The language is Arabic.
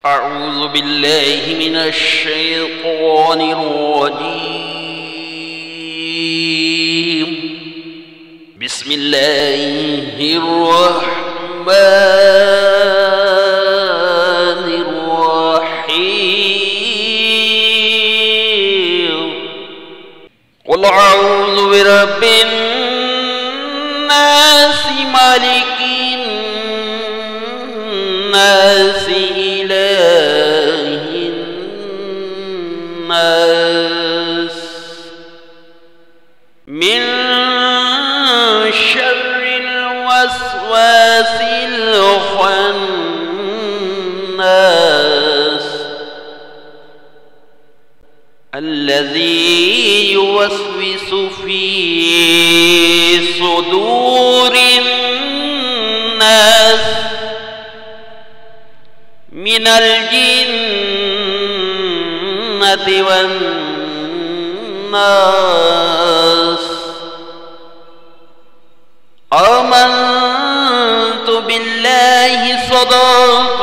أعوذ بالله من الشيطان الرجيم. بسم الله الرحمن الرحيم. قل أعوذ برب الناس ملك الناس إله الناس من شر الوسواس الخناس الذي يوسوس في صدور الناس من الجنة والناس. آمنت بالله صدق